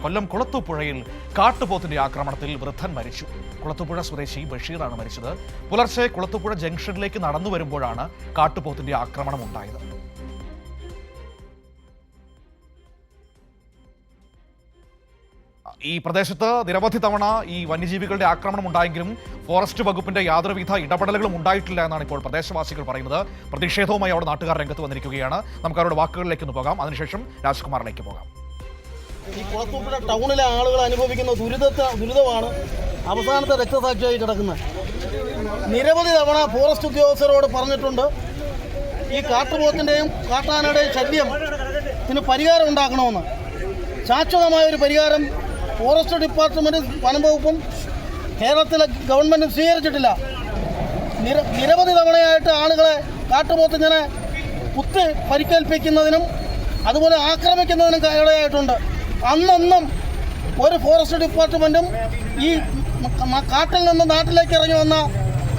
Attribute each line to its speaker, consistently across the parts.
Speaker 1: കൊല്ലം കുളത്തൂപ്പുഴയിൽ കാട്ടുപോത്തിന്റെ ആക്രമണത്തിൽ വൃദ്ധൻ മരിച്ചു. കുളത്തൂപ്പുഴ സ്വദേശി ബഷീറാണ് മരിച്ചത്. പുലർച്ചെ കുളത്തൂപ്പുഴ ജംഗ്ഷനിലേക്ക് നടന്നു വരുമ്പോഴാണ് കാട്ടുപോത്തിന്റെ ആക്രമണം ഉണ്ടായത്. ഈ പ്രദേശത്ത് നിരവധി തവണ ഈ വന്യജീവികളുടെ ആക്രമണം ഉണ്ടായെങ്കിലും ഫോറസ്റ്റ് വകുപ്പിന്റെ യാതൊരുവിധ ഇടപെടലുകളും ഉണ്ടായിട്ടില്ല എന്നാണ് ഇപ്പോൾ പ്രദേശവാസികൾ പറയുന്നത്. പ്രതിഷേധവുമായി അവിടെ നാട്ടുകാർ രംഗത്ത് വന്നിരിക്കുകയാണ്. നമുക്ക് അവരുടെ വാക്കുകളിലേക്ക് ഒന്ന് പോകാം, അതിനുശേഷം രാജ്കുമാറിലേക്ക് പോകാം.
Speaker 2: ഈ കുളത്തൂപ്പുഴ ടൗണിലെ ആളുകൾ അനുഭവിക്കുന്ന ദുരിതമാണ് അവസാനത്തെ രക്തസാക്ഷിയായി കിടക്കുന്നത്. നിരവധി തവണ ഫോറസ്റ്റ് ഉദ്യോഗസ്ഥരോട് പറഞ്ഞിട്ടുണ്ട്, ഈ കാട്ടുപോത്തിൻ്റെയും കാട്ടാനയുടെയും ശല്യത്തിന് പരിഹാരം ഉണ്ടാക്കണമെന്ന്. ശാശ്വതമായൊരു പരിഹാരം ഫോറസ്റ്റ് ഡിപ്പാർട്ട്മെൻറ്റും വനം വകുപ്പും കേരളത്തിലെ ഗവൺമെൻറ്റും സ്വീകരിച്ചിട്ടില്ല. നിരവധി തവണയായിട്ട് ആളുകളെ കാട്ടുപോത്തിങ്ങനെ കുത്തി പരിക്കേൽപ്പിക്കുന്നതിനും അതുപോലെ ആക്രമിക്കുന്നതിനും ഇടയായിട്ടുണ്ട്. അന്നൊന്നും ഒരു ഫോറസ്റ്റ് ഡിപ്പാർട്ട്മെൻറ്റും ഈ കാട്ടിൽ നിന്ന് നാട്ടിലേക്ക് ഇറങ്ങി വന്ന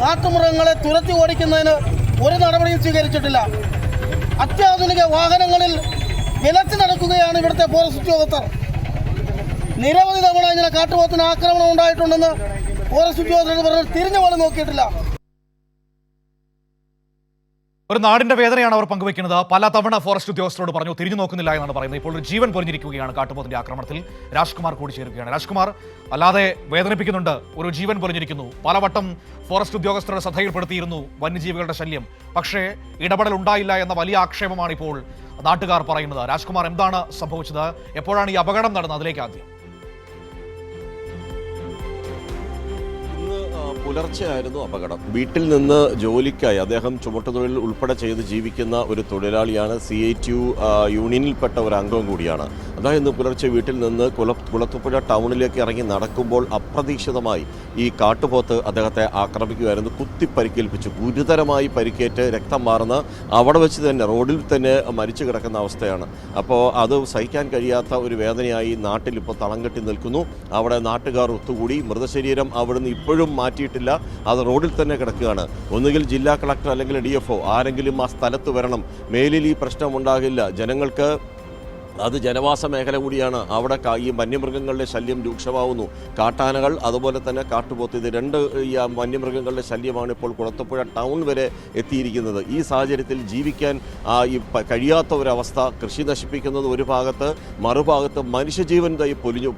Speaker 2: കാട്ടുമൃഗങ്ങളെ തുരത്തി ഓടിക്കുന്നതിന് ഒരു നടപടിയും സ്വീകരിച്ചിട്ടില്ല. അത്യാധുനിക വാഹനങ്ങളിൽ വിലച്ച് നടക്കുകയാണ് ഇവിടുത്തെ ഫോറസ്റ്റ് ഉദ്യോഗസ്ഥർ. നിരവധി തവണ ഇങ്ങനെ കാട്ടുപോത്തിന് ആക്രമണം ഉണ്ടായിട്ടുണ്ടെന്ന് ഫോറസ്റ്റ് ഉദ്യോഗസ്ഥർ പറഞ്ഞ് തിരിഞ്ഞു പോലും നോക്കിയിട്ടില്ല.
Speaker 1: ഒരു നാടിന്റെ വേദനയാണ് അവർ പങ്കുവെക്കുന്നത്. പല തവണ ഫോറസ്റ്റ് ഉദ്യോഗസ്ഥരോട് പറഞ്ഞു, തിരിഞ്ഞു നോക്കുന്നില്ല എന്നാണ് പറയുന്നത്. ഇപ്പോൾ ഒരു ജീവൻ പൊലിഞ്ഞിരിക്കുകയാണ് കാട്ടുപോത്തിന്റെ ആക്രമണത്തിൽ. രാജ്കുമാർ കൂടി ചേരുകയാണ്. രാജ്കുമാർ, അല്ലാതെ വേദനിപ്പിക്കുന്നുണ്ട്. ഒരു ജീവൻ പൊലിഞ്ഞിരിക്കുന്നു. പലവട്ടം ഫോറസ്റ്റ് ഉദ്യോഗസ്ഥരുടെ ശ്രദ്ധയിൽപ്പെടുത്തിയിരുന്നു വന്യജീവികളുടെ ശല്യം, പക്ഷേ ഇടപെടൽ ഉണ്ടായില്ല എന്ന വലിയ ആക്ഷേപമാണ് ഇപ്പോൾ നാട്ടുകാർ പറയുന്നത്. രാജ്കുമാർ, എന്താണ് സംഭവിച്ചത്? എപ്പോഴാണ് ഈ അപകടം നടന്നത്? അതിലേക്ക് ആദ്യം.
Speaker 3: പുലർച്ചെയായിരുന്നു അപകടം. വീട്ടിൽ നിന്ന് ജോലിക്കായി അദ്ദേഹം ചുമട്ടുതൊഴിൽ ഉൾപ്പെടെ ചെയ്ത് ജീവിക്കുന്ന ഒരു തൊഴിലാളിയാണ്. CITU യൂണിയനിൽപ്പെട്ട ഒരു അംഗം കൂടിയാണ്. അതായത് ഇന്ന് പുലർച്ചെ വീട്ടിൽ നിന്ന് കുളത്തൂപ്പുഴ ടൗണിലേക്ക് ഇറങ്ങി നടക്കുമ്പോൾ അപ്രതീക്ഷിതമായി ഈ കാട്ടുപോത്ത് അദ്ദേഹത്തെ ആക്രമിക്കുകയായിരുന്നു. കുത്തി പരിക്കേൽപ്പിച്ചു. ഗുരുതരമായി പരിക്കേറ്റ് രക്തം മാറുന്ന അവിടെ വെച്ച് തന്നെ റോഡിൽ തന്നെ മരിച്ചു കിടക്കുന്ന അവസ്ഥയാണ്. അപ്പോൾ അത് സഹിക്കാൻ കഴിയാത്ത ഒരു വേദനയായി നാട്ടിൽ ഇപ്പോൾ തളം കെട്ടി നിൽക്കുന്നു. അവിടെ നാട്ടുകാർ ഒത്തുകൂടി. മൃതശരീരം അവിടുന്ന് ഇപ്പോഴും മാറ്റിയിട്ടില്ല. അത് റോഡിൽ തന്നെ കിടക്കുകയാണ്. ഒന്നുകിൽ ജില്ലാ കളക്ടർ അല്ലെങ്കിൽ DFO ആരെങ്കിലും ആ സ്ഥലത്ത് വരണം. മേലിൽ ഈ പ്രശ്നം ഉണ്ടാകില്ല. ജനങ്ങൾക്ക് അത് ജനവാസ മേഖല കൂടിയാണ്. അവിടെ ഈ വന്യമൃഗങ്ങളുടെ ശല്യം രൂക്ഷമാവുന്നു. കാട്ടാനകൾ അതുപോലെ തന്നെ കാട്ടുപോത്ത്, ഇത് രണ്ട് ഈ വന്യമൃഗങ്ങളുടെ ശല്യമാണ് ഇപ്പോൾ കുളത്തൂപ്പുഴ ടൗൺ വരെ എത്തിയിരിക്കുന്നത്. ഈ സാഹചര്യത്തിൽ ജീവിക്കാൻ ഈ കഴിയാത്ത ഒരവസ്ഥ. കൃഷി നശിപ്പിക്കുന്നത് ഒരു ഭാഗത്ത്, മറുഭാഗത്ത് മനുഷ്യജീവൻ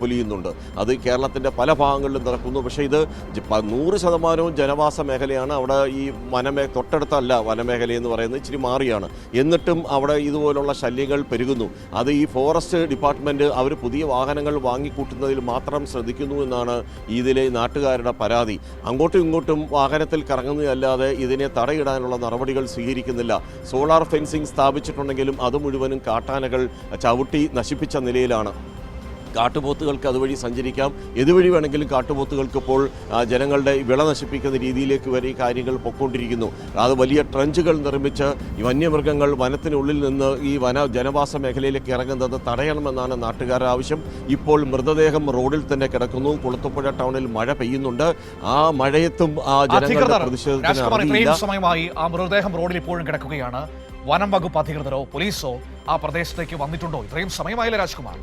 Speaker 3: പൊലിയുന്നുണ്ട്. അത് കേരളത്തിൻ്റെ പല ഭാഗങ്ങളിലും നടക്കുന്നു. പക്ഷേ ഇത് 100% ജനവാസ മേഖലയാണ്. അവിടെ ഈ തൊട്ടടുത്തല്ല വനമേഖലയെന്ന് പറയുന്നത്, ഇച്ചിരി മാറിയാണ്. എന്നിട്ടും അവിടെ ഇതുപോലുള്ള ശല്യങ്ങൾ പെരുകുന്നു. അത് ഈ ഫോറസ്റ്റ് ഡിപ്പാർട്ട്മെൻറ്റ് അവർ പുതിയ വാഹനങ്ങൾ വാങ്ങിക്കൂട്ടുന്നതിൽ മാത്രം ശ്രദ്ധിക്കുന്നു എന്നാണ് ഇതിലെ നാട്ടുകാരുടെ പരാതി. അങ്ങോട്ടും ഇങ്ങോട്ടും വാഹനത്തിൽ കറങ്ങുന്നതല്ലാതെ ഇതിനെ തടയിടാനുള്ള നടപടികൾ സ്വീകരിക്കുന്നില്ല. സോളാർ ഫെൻസിംഗ് സ്ഥാപിച്ചിട്ടുണ്ടെങ്കിലും അത് മുഴുവനും കാട്ടാനകൾ ചവിട്ടി നശിപ്പിച്ച നിലയിലാണ്. കാട്ടുപോത്തുകൾക്ക് അതുവഴി സഞ്ചരിക്കാം. ഇതുവഴി വേണമെങ്കിലും കാട്ടുപോത്തുകൾക്ക് ഇപ്പോൾ ജനങ്ങളുടെ വിള നശിപ്പിക്കുന്ന രീതിയിലേക്ക് വരെ ഈ കാര്യങ്ങൾ പൊയ്ക്കൊണ്ടിരിക്കുന്നു. അത് വലിയ ട്രഞ്ചുകൾ നിർമ്മിച്ച് ഈ വന്യമൃഗങ്ങൾ വനത്തിനുള്ളിൽ നിന്ന് ഈ ജനവാസ മേഖലയിലേക്ക് ഇറങ്ങുന്നത് തടയണമെന്നാണ് നാട്ടുകാരുടെ ആവശ്യം. ഇപ്പോൾ മൃതദേഹം റോഡിൽ തന്നെ കിടക്കുന്നു. കുളത്തൂപ്പുഴ ടൗണിൽ മഴ പെയ്യുന്നുണ്ട്. ആ മഴയത്തും ആ ജനങ്ങളുടെ പ്രതിഷേധത്തിന്
Speaker 1: സമയമായി ആ മൃതദേഹം റോഡിൽ ഇപ്പോഴും കിടക്കുകയാണ്. വനം വകുപ്പ് അധികൃതരോ പോലീസോ ആ പ്രദേശത്തേക്ക് വന്നിട്ടുണ്ടോ? ഇത്രയും സമയമായില്ലേ രാജ്കുമാർ?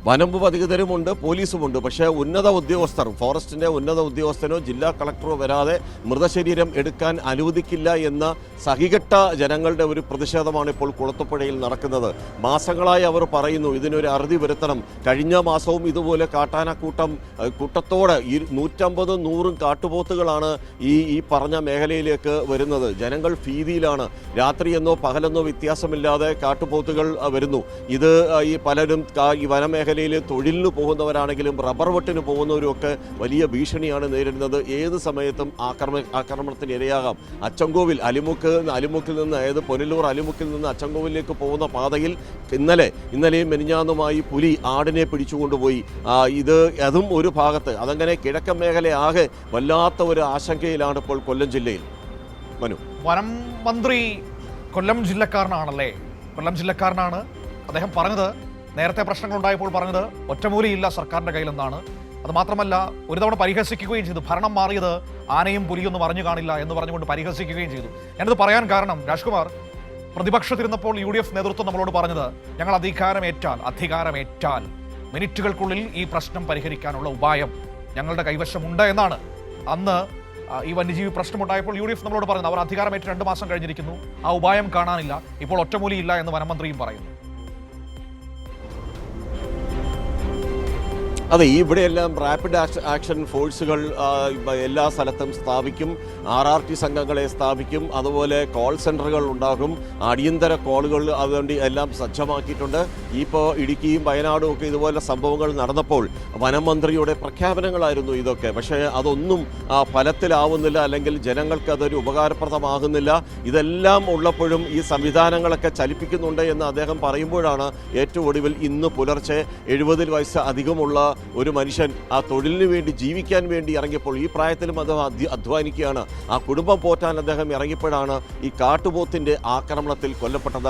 Speaker 3: വനം വകുപ്പ് അധികൃതരുമുണ്ട്, പോലീസുമുണ്ട്. പക്ഷേ ഉന്നത ഉദ്യോഗസ്ഥർ, ഫോറസ്റ്റിൻ്റെ ഉന്നത ഉദ്യോഗസ്ഥനോ ജില്ലാ കളക്ടറോ വരാതെ മൃതശരീരം എടുക്കാൻ അനുവദിക്കില്ല എന്ന സഹികെട്ട ജനങ്ങളുടെ ഒരു പ്രതിഷേധമാണ് ഇപ്പോൾ കുളത്തൂപ്പുഴയിൽ നടക്കുന്നത്. മാസങ്ങളായി അവർ പറയുന്നു ഇതിനൊരു അറുതി വരുത്തണം. കഴിഞ്ഞ മാസവും ഇതുപോലെ കൂട്ടത്തോടെ 150-100 കാട്ടുപോത്തുകളാണ് ഈ പറഞ്ഞ മേഖലയിലേക്ക് വരുന്നത്. ജനങ്ങൾ ഭീതിയിലാണ്. രാത്രിയെന്നോ പകലെന്നോ വ്യത്യാസമില്ലാതെ കാട്ടുപോത്തുകൾ വരുന്നു. ഇത് ഈ പലരും ഈ വനമേഖല തൊഴിലിന് പോകുന്നവരാണെങ്കിലും റബ്ബർ വെട്ടിന് പോകുന്നവരുമൊക്കെ വലിയ ഭീഷണിയാണ് നേരിടുന്നത്. ഏത് സമയത്തും ആക്രമണത്തിന് ഇരയാകാം. അച്ചൻകോവിൽ അലിമുക്കിൽ നിന്ന്, അതായത് പുനലൂർ അലിമുക്കിൽ നിന്ന് അച്ചൻകോവിലേക്ക് പോകുന്ന പാതയിൽ ഇന്നലെയും മെനിഞ്ഞാന്നുമായി പുലി ആടിനെ പിടിച്ചുകൊണ്ടുപോയി. അതും ഒരു ഭാഗത്ത്. അതങ്ങനെ കിഴക്കൻ മേഖലയാകെ വല്ലാത്ത ഒരു ആശങ്കയിലാണ് ഇപ്പോൾ കൊല്ലം ജില്ലയിൽ. മനു,
Speaker 1: വനം മന്ത്രി കൊല്ലം ജില്ലക്കാരനാണല്ലേ? കൊല്ലം ജില്ലക്കാരനാണ്. അദ്ദേഹം പറഞ്ഞത്, നേരത്തെ പ്രശ്നങ്ങൾ ഉണ്ടായപ്പോൾ പറഞ്ഞത് ഒറ്റമൂലിയില്ല സർക്കാരിൻ്റെ കയ്യിലെന്നാണ്. അത് മാത്രമല്ല, ഒരു തവണ പരിഹസിക്കുകയും ചെയ്തു. ഭരണം മാറിയത് ആനയും പുലിയൊന്നും അറിഞ്ഞു കാണില്ല എന്ന് പറഞ്ഞുകൊണ്ട് പരിഹസിക്കുകയും ചെയ്തു. ഞാനത് പറയാൻ കാരണം, രാജ്കുമാർ, പ്രതിപക്ഷത്തിരുന്നപ്പോൾ UDF നേതൃത്വം നമ്മളോട് പറഞ്ഞത്, ഞങ്ങൾ അധികാരമേറ്റാൽ മിനിറ്റുകൾക്കുള്ളിൽ ഈ പ്രശ്നം പരിഹരിക്കാനുള്ള ഉപായം ഞങ്ങളുടെ കൈവശമുണ്ട് എന്നാണ്. അന്ന് ഈ വന്യജീവി പ്രശ്നമുണ്ടായപ്പോൾ UDF നമ്മളോട് പറഞ്ഞത്. അവർ അധികാരമേറ്റ് 2 മാസം കഴിഞ്ഞിരിക്കുന്നു, ആ ഉപായം കാണാനില്ല, ഇപ്പോൾ ഒറ്റമൂലിയില്ല എന്ന് വനമന്ത്രിയും പറയുന്നു.
Speaker 3: അതെ, ഇവിടെയെല്ലാം റാപ്പിഡ് ആക്ഷൻ ഫോഴ്സുകൾ എല്ലാ സ്ഥലത്തും സ്ഥാപിക്കും, RRT സംഘങ്ങളെ സ്ഥാപിക്കും, അതുപോലെ കോൾ സെൻ്ററുകൾ ഉണ്ടാകും, അടിയന്തര കോളുകൾ അതുകൊണ്ട് എല്ലാം സജ്ജമാക്കിയിട്ടുണ്ട്. ഇപ്പോൾ ഇടുക്കിയും വയനാടും ഒക്കെ ഇതുപോലെ സംഭവങ്ങൾ നടന്നപ്പോൾ വനം മന്ത്രിയുടെ പ്രഖ്യാപനങ്ങളായിരുന്നു ഇതൊക്കെ. പക്ഷേ അതൊന്നും ഫലത്തിലാവുന്നില്ല, അല്ലെങ്കിൽ ജനങ്ങൾക്ക് അതൊരു ഉപകാരപ്രദമാകുന്നില്ല. ഇതെല്ലാം ഉള്ളപ്പോഴും ഈ സംവിധാനങ്ങളൊക്കെ ചലിപ്പിക്കുന്നുണ്ട് എന്ന് അദ്ദേഹം പറയുമ്പോഴാണ് ഏറ്റവും ഒടുവിൽ ഇന്ന് പുലർച്ചെ 70 വയസ്സ് അധികമുള്ള ഒരു മനുഷ്യൻ ആ തൊഴിലിന് വേണ്ടി ജീവിക്കാൻ വേണ്ടി ഇറങ്ങിയപ്പോൾ, ഈ പ്രായത്തിലും അദ്ദേഹം അധ്വാനിക്കുകയാണ്, ആ കുടുംബം പോറ്റാൻ അദ്ദേഹം ഇറങ്ങിയപ്പോഴാണ് ഈ കാട്ടുപോത്തിൻ്റെ ആക്രമണത്തിൽ കൊല്ലപ്പെട്ടത്.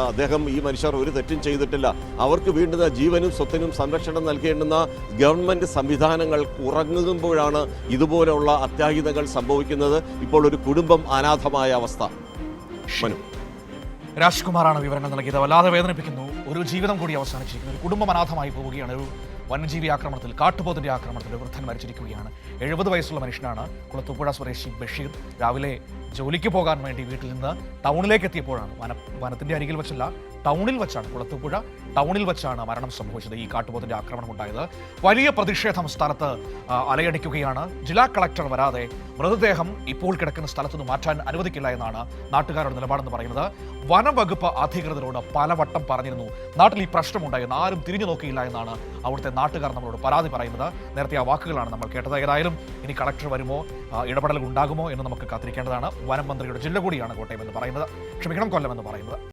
Speaker 3: ഈ മനുഷ്യർ ഒരു തെറ്റും ചെയ്തിട്ടില്ല. അവർക്ക് വേണ്ടുന്ന ജീവനും സ്വത്തിനും സംരക്ഷണം നൽകേണ്ടുന്ന ഗവൺമെൻറ് സംവിധാനങ്ങൾ ഉറങ്ങുമ്പോഴാണ് ഇതുപോലെയുള്ള അത്യാഹിതങ്ങൾ സംഭവിക്കുന്നത്. ഇപ്പോൾ ഒരു കുടുംബം അനാഥമായ അവസ്ഥ. മനു,
Speaker 1: രാജ്കുമാറാണ് വിവരങ്ങൾ നൽകിയത്. വല്ലാതെ വേദനിപ്പിക്കുന്നു. ഒരു ജീവിതം കൂടി അവസാനിച്ചിരിക്കുന്നു. ഒരു കുടുംബം അനാഥമായി പോവുകയാണ്. ഒരു വന്യജീവി ആക്രമണത്തിൽ, കാട്ടുപോത്തിന്റെ ആക്രമണത്തിൽ ഒരു വൃദ്ധൻ മരിച്ചിരിക്കുകയാണ്. 70 വയസ്സുള്ള മനുഷ്യനാണ്. കുളത്തൂപ്പുഴ സ്വദേശി ബഷീർ രാവിലെ ജോലിക്ക് പോകാൻ വേണ്ടി വീട്ടിൽ നിന്ന് ടൗണിലേക്ക് എത്തിയപ്പോഴാണ്, വനത്തിന്റെ അരികിൽ വെച്ചല്ല, ടൗണിൽ വെച്ചാണ്, കുളത്തൂപ്പുഴ ടൗണിൽ വെച്ചാണ് മരണം സംഭവിച്ചത്. ഈ കാട്ടുപോത്തിന്റെ ആക്രമണം ഉണ്ടായത്. വലിയ പ്രതിഷേധം സ്ഥലത്ത് അലയടിക്കുകയാണ്. ജില്ലാ കളക്ടർ വരാതെ മൃതദേഹം ഇപ്പോൾ കിടക്കുന്ന സ്ഥലത്തുനിന്ന് മാറ്റാൻ അനുവദിക്കില്ല എന്നാണ് നാട്ടുകാരുടെ നിലപാടെന്ന് പറയുന്നത്. വനംവകുപ്പ് അധികൃതരോട് പലവട്ടം പറഞ്ഞിരുന്നു നാട്ടിൽ ഈ പ്രശ്നമുണ്ടായെന്ന്, ആരും തിരിഞ്ഞു നോക്കിയില്ല എന്നാണ് അവിടുത്തെ നാട്ടുകാർ നമ്മളോട് പരാതി പറയുന്നത്. നേരത്തെ ആ വാക്കുകളാണ് നമ്മൾ കേട്ടത്. ഏതായാലും ഇനി കളക്ടർ വരുമോ, ഇടപെടൽ ഉണ്ടാകുമോ എന്ന് നമുക്ക് കാത്തിരിക്കേണ്ടതാണ്. വനം മന്ത്രിയുടെ ജില്ല കൂടിയാണ് കോട്ടയം എന്ന് പറയുന്നത്, ക്ഷമിക്കണം, കൊല്ലം എന്ന് പറയുന്നത്.